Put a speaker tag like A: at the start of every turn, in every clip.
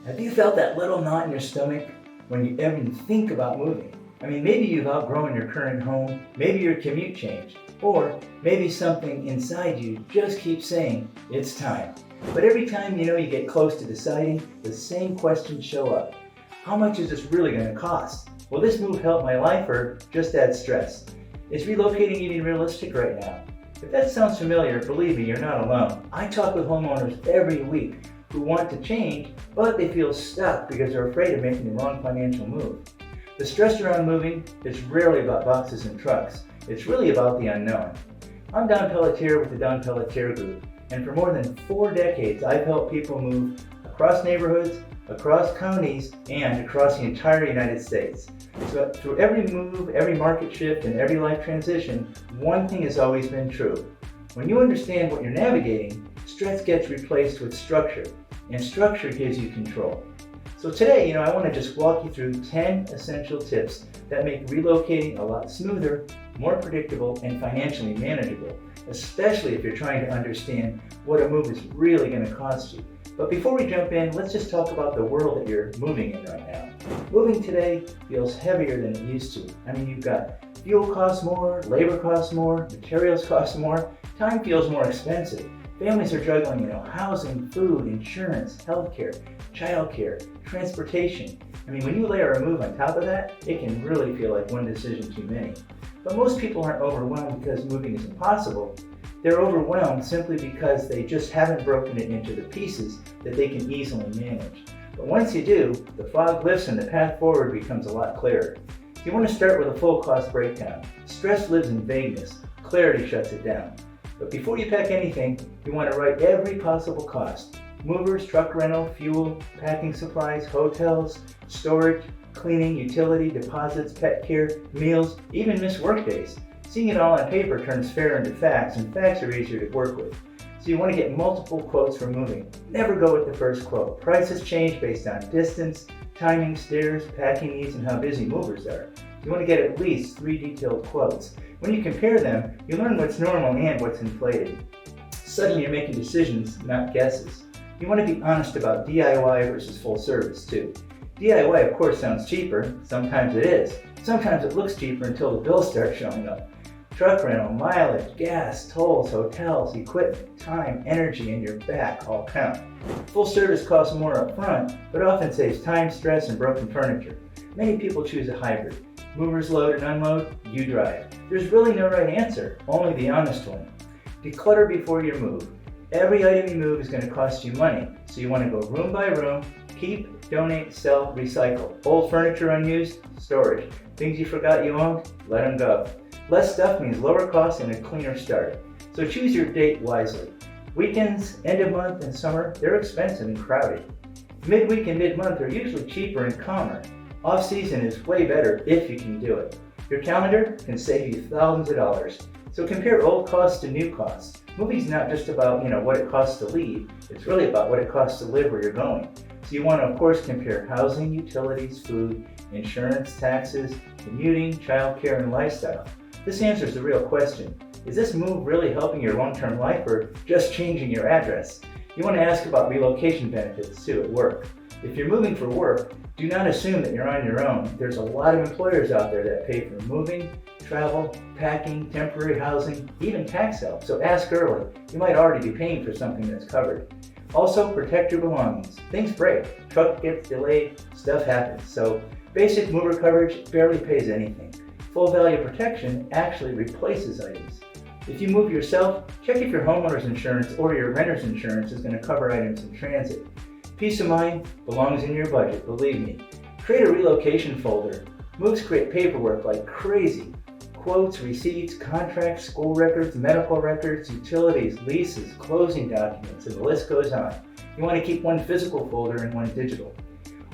A: Have you felt that little knot in your stomach when you even think about moving? I mean, maybe you've outgrown your current home, maybe your commute changed, or maybe something inside you just keeps saying, it's time. But every time you get close to deciding, the same questions show up. How much is this really going to cost? Will this move help my life or just add stress? Is relocating even realistic right now? If that sounds familiar, believe me, you're not alone. I talk with homeowners every week who want to change, but they feel stuck because they're afraid of making the wrong financial move. The stress around moving is rarely about boxes and trucks. It's really about the unknown. I'm Don Pelletier with the Don Pelletier Group, and for more than 4 decades, I've helped people move across neighborhoods, across counties, and across the entire United States. So through every move, every market shift, and every life transition, one thing has always been true. When you understand what you're navigating, stress gets replaced with structure, and structure gives you control. So today, I want to just walk you through 10 essential tips that make relocating a lot smoother, more predictable, and financially manageable, especially if you're trying to understand what a move is really going to cost you. But before we jump in, let's just talk about the world that you're moving in right now. Moving today feels heavier than it used to. I mean, you've got fuel costs more, labor costs more, materials cost more, time feels more expensive. Families are juggling, housing, food, insurance, healthcare, childcare, transportation. I mean, when you layer a move on top of that, it can really feel like one decision too many. But most people aren't overwhelmed because moving is impossible. They're overwhelmed simply because they just haven't broken it into the pieces that they can easily manage. But once you do, the fog lifts and the path forward becomes a lot clearer. So you want to start with a full cost breakdown. Stress lives in vagueness. Clarity shuts it down. But before you pack anything, you want to write every possible cost. Movers, truck rental, fuel, packing supplies, hotels, storage, cleaning, utility, deposits, pet care, meals, even missed work days. Seeing it all on paper turns fair into facts, and facts are easier to work with. So you want to get multiple quotes for moving. Never go with the first quote. Prices change based on distance, timing, stairs, packing needs, and how busy movers are. You want to get at least 3 detailed quotes. When you compare them, you learn what's normal and what's inflated. Suddenly you're making decisions, not guesses. You want to be honest about DIY versus full service too. DIY of course sounds cheaper, sometimes it is. Sometimes it looks cheaper until the bills start showing up. Truck rental, mileage, gas, tolls, hotels, equipment, time, energy, and your back all count. Full service costs more up front, but often saves time, stress, and broken furniture. Many people choose a hybrid. Movers load and unload, you drive. There's really no right answer, only the honest one. Declutter before you move. Every item you move is going to cost you money, so you want to go room by room, keep, donate, sell, recycle. Old furniture unused, storage. Things you forgot you owned, let them go. Less stuff means lower costs and a cleaner start. So choose your date wisely. Weekends, end of month, and summer, they're expensive and crowded. Midweek and mid-month are usually cheaper and calmer. Off-season is way better if you can do it. Your calendar can save you thousands of dollars. So compare old costs to new costs. Moving's not just about, what it costs to leave. It's really about what it costs to live where you're going. So you want to, of course, compare housing, utilities, food, insurance, taxes, commuting, childcare, and lifestyle. This answers the real question. Is this move really helping your long-term life or just changing your address? You want to ask about relocation benefits too at work. If you're moving for work, do not assume that you're on your own. There's a lot of employers out there that pay for moving, travel, packing, temporary housing, even tax help. So ask early. You might already be paying for something that's covered. Also, protect your belongings. Things break, truck gets delayed, stuff happens. So basic mover coverage barely pays anything. Full value protection actually replaces items. If you move yourself, check if your homeowner's insurance or your renter's insurance is going to cover items in transit. Peace of mind belongs in your budget, believe me. Create a relocation folder. Moves create paperwork like crazy. Quotes, receipts, contracts, school records, medical records, utilities, leases, closing documents, and the list goes on. You want to keep one physical folder and one digital.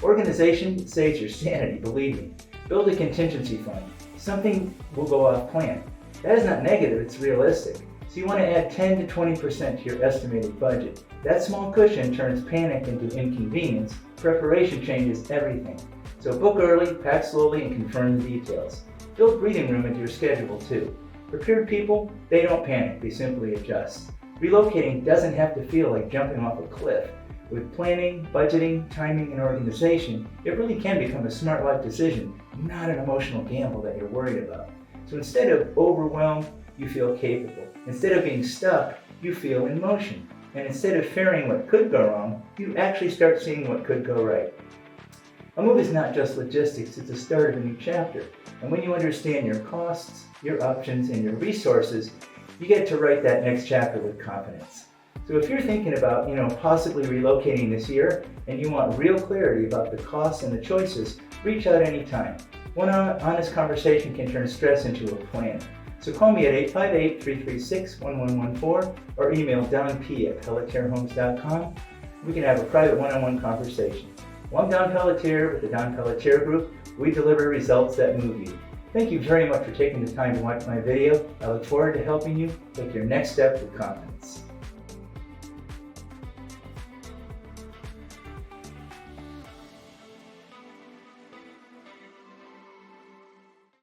A: Organization saves your sanity, believe me. Build a contingency fund. Something will go off plan. That is not negative, it's realistic. So you want to add 10 to 20% to your estimated budget. That small cushion turns panic into inconvenience. Preparation changes everything. So book early, pack slowly, and confirm the details. Build breathing room into your schedule too. Prepared people, they don't panic, they simply adjust. Relocating doesn't have to feel like jumping off a cliff. With planning, budgeting, timing, and organization, it really can become a smart life decision, not an emotional gamble that you're worried about. So instead of overwhelmed, you feel capable. Instead of being stuck, you feel in motion. And instead of fearing what could go wrong, you actually start seeing what could go right. A move is not just logistics, it's the start of a new chapter. And when you understand your costs, your options, and your resources, you get to write that next chapter with confidence. So if you're thinking about, possibly relocating this year and you want real clarity about the costs and the choices, reach out anytime. One honest conversation can turn stress into a plan. So call me at 858-336-1114 or email donp@pelletierhomes.com. We can have a private one-on-one conversation. Well, I'm Don Pelletier with the Don Pelletier Group. We deliver results that move you. Thank you very much for taking the time to watch my video. I look forward to helping you take your next step with confidence.